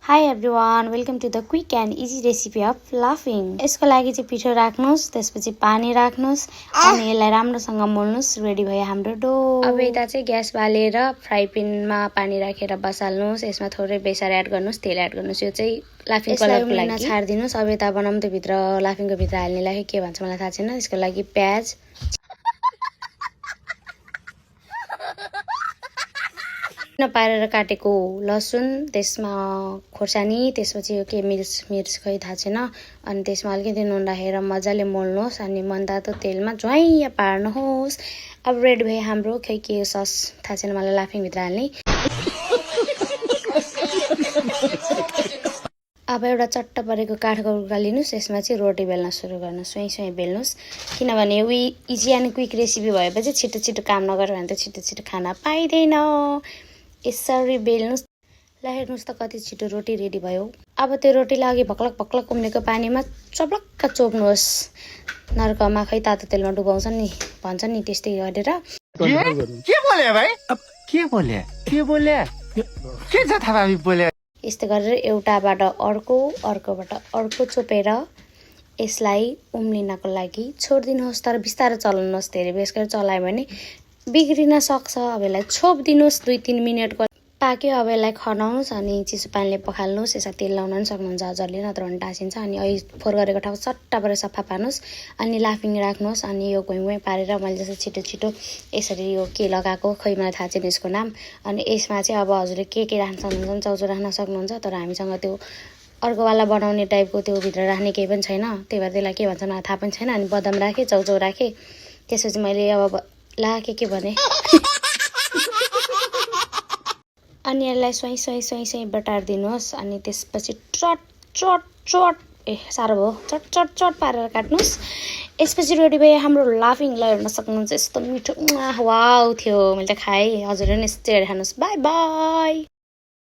Hi everyone, welcome to the quick and easy recipe of laughing. यसको लागि चाहिँ पिठो राख्नुस्, त्यसपछि पानी राख्नुस् अनि यसलाई राम्रोसँग मोल्नुस्। रेडी भयो हाम्रो डो। अब यता चाहिँ ग्यास बालेर फ्राई प्यानमा पानी राखेर बसाल्नुस्। यसमा थोरै बेसार एड गर्नुस्, तेल एड गर्नुस्। यो चाहिँ लाफिङ कलरको लागि छाड्दिनुस्। अब यता बनाउनु त भित्र लाफिङको भित्र हाल्नेलाई के भन्छ मलाई थाहा छैन। यसको लागि प्याज पारेर काटेको लसुन, त्यसमा खोर्सानी, त्यसपछि यो के मिर्च खै थाहा छैन। अनि त्यसमा अलिकति नुन राखेर मजाले मोल्नुहोस् अनि मनतातो तेलमा ज्वाइँ पार्नुहोस्। अब रेडी भयो हाम्रो खै के सस थाहा छैन मलाई लाफिङ भित्र हाल्ने। अब एउटा चट्ट परेको काठको टुक्रा लिनुस्। यसमा चाहिँ रोटी बेल्न सुरु गर्नुस्। स्वयं बेल्नुस्, किनभने इजी एन्ड क्विक रेसिपी भएपछि छिटो छिटो काम नगर्यो भने त छिटो छिटो खाना पाइँदैन। यसरी बेल्नुस्। ल हेर्नुस् त कति छिटो रोटी रेडी भयो। अब त्यो रोटीलाई अघि भक्लक भक्लक उम्लेको पानीमा चप्लक्क चोप्नुहोस्। नर्कमा खै तातो तेलमा डुबाउँछन् नि भन्छ नि, त्यस्तै गरेर। के बोले भाइ? के बोले के जथाभावी बोले? यस्तो गरेर एउटाबाट अर्कोबाट अर्को चोपेर यसलाई उम्लिनको लागि छोडिदिनुहोस्। तर बिस्तारै चलाउनुहोस्, धेरै बेस गरेर चलायो भने बिग्रिन सक्छ। अब यसलाई छोपिदिनुहोस्। 2-3 मिनटको पाक्यो। अब यसलाई खनाउनुहोस् अनि चिसो पानीले पखाल्नुहोस्। यसमा तेल लाउन पनि सक्नुहुन्छ हजुरले, नत्र भने टाँसिन्छ। अनि अहिले फोहोर गरेको ठाउँ चट्टा परेर सफा पार्नुहोस् अनि लाफिङ राख्नुहोस्। अनि यो घुइँ पारेर मैले जस्तो छिटो छिटो यसरी यो के लगाएको खै मलाई थाहा छैन यसको नाम। अनि यसमा चाहिँ अब हजुरले के राख्न सक्नुहुन्छ, चाउचाउ राख्न सक्नुहुन्छ। तर हामीसँग त्यो अर्कोवाला बनाउने टाइपको त्यो भित्र राख्ने केही पनि छैन, त्यही भएर त्यसलाई के भन्छ मलाई थाहा पनि छैन। अनि बदाम राखेँ, चाउचाउ राखेँ। त्यसपछि मैले अब के भने अनि यसलाई स्वाई बटारिदिनुहोस्। अनि त्यसपछि चट साह्रो भयो, चट पारेर काट्नुहोस्। यसपछि रेडी भयो हाम्रो लाफिङ। ल हेर्न सक्नुहुन्छ यस्तो मिठो वाउ थियो। मैले त खाएँ, हजुरले पनि यस्तै खानुहोस्। By by.